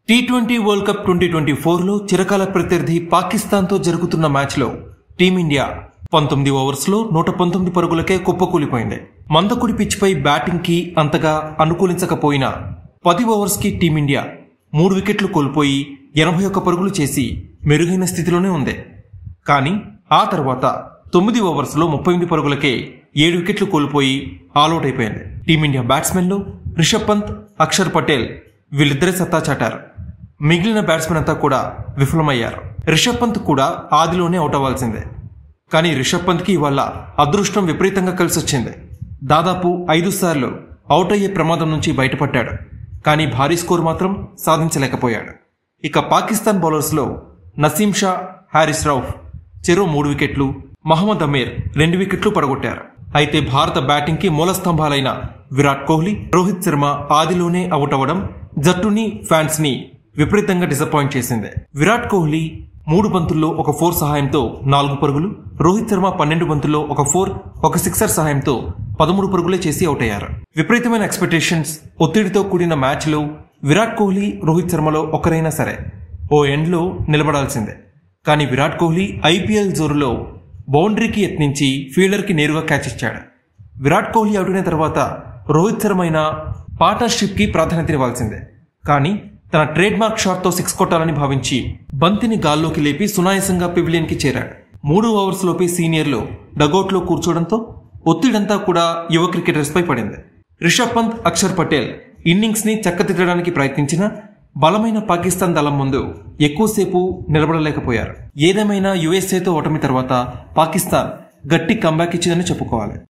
T20 world cup 2024లో చిరకాల ప్రత్యర్థి పాకిస్తాన్తో జరుగుతున్న మ్యాచ్లో టీమిండియా 19 ఓవర్స్లో 119 పరుగులకే కుప్పకూలిపోయింది. మందకుడి పిచ్పై బ్యాటింగ్కి అంతగా అనుకూలించకపోయినా 10 ఓవర్స్కి టీమిండియా 3 వికెట్లు కోల్పోయి 81 పరుగులు చేసి మెరుగైన స్థితిలోనే ఉంది. కానీ ఆ తర్వాత 9 ఓవర్స్లో 38 పరుగులకే 7 వికెట్లు కోల్పోయి ఆల్అౌట్ అయిపోయింది. టీమిండియా బ్యాట్స్మెన్లు రిషబ్ పంత్, అక్షర్ పటేల్ వీళ్ళిద్దరే సత్తా చాటారు. మిగిలిన బ్యాట్స్మెన్ అంతా కూడా విఫలమయ్యారు. రిషబ్ పంత్ కూడా ఆదిలోనే అవుట్ అవ్వాల్సిందే. కానీ రిషబ్ పంత్కి ఇవాళ అదృష్టం విపరీతంగా కలిసొచ్చింది. దాదాపు 5 సార్లు అవుట్ అయ్యే ప్రమాదం నుంచి బయటపడ్డాడు. కానీ భారీ స్కోర్ మాత్రం సాధించలేకపోయాడు. ఇక పాకిస్తాన్ బౌలర్స్లో నసీం షా, హారిస్ రౌఫ్ చెరో 3 వికెట్లు, మహమ్మద్ అమీర్ 2 వికెట్లు పడగొట్టారు. అయితే భారత బ్యాటింగ్కి మూల స్తంభాలైన విరాట్ కోహ్లీ, రోహిత్ శర్మ ఆదిలోనే అవుట్ అవ్వడం జట్టుని, ఫ్యాన్స్ ని విపరీతంగా డిసప్పాయింట్ చేసింది. విరాట్ కోహ్లీ 3 బంతుల్లో ఒక 4 సహాయంతో 4 పరుగులు, రోహిత్ శర్మ 12 బంతుల్లో ఒక 4, ఒక సిక్సర్ సహాయంతో 13 పరుగులే చేసి అవుట్ అయ్యారు. విపరీతమైన ఎక్స్పెక్టేషన్స్, ఒత్తిడితో కూడిన మ్యాచ్లో విరాట్ కోహ్లీ, రోహిత్ శర్మలో ఒకరైనా సరే ఓ ఎండ్లో నిలబడాల్సిందే. కానీ విరాట్ కోహ్లీ ఐపీఎల్ జోరులో బౌండరీకి యత్నించి ఫీల్డర్కి నేరుగా క్యాచ్ ఇచ్చాడు. విరాట్ కోహ్లీ అవుట్ అయిన తర్వాత రోహిత్ శర్మ అయిన పార్ట్నర్షిప్కి ప్రాధాన్యత ఇవ్వాల్సిందే. కానీ తన ట్రేడ్ మార్క్ షాట్తో 6 కొట్టాలని భావించి బంతిని గాల్లోకి లేపి సునాయాసంగా పెవిలియన్కి చేరాడు. 3 ఓవర్స్ లోపే సీనియర్లు డగౌట్లో కూర్చోవడంతో ఒత్తిడంతా కూడా యువ క్రికెటర్స్ పై పడింది. రిషబ్ పంత్, అక్షర్ పటేల్ ఇన్నింగ్స్ ని చక్కదిద్దడానికి ప్రయత్నించినా బలమైన పాకిస్తాన్ దళం ముందు ఎక్కువసేపు నిలబడలేకపోయారు. ఏదేమైనా యుఎస్ఏతో ఓటమి తర్వాత పాకిస్తాన్ గట్టి కంబ్యాక్ ఇచ్చిందని చెప్పుకోవాలి.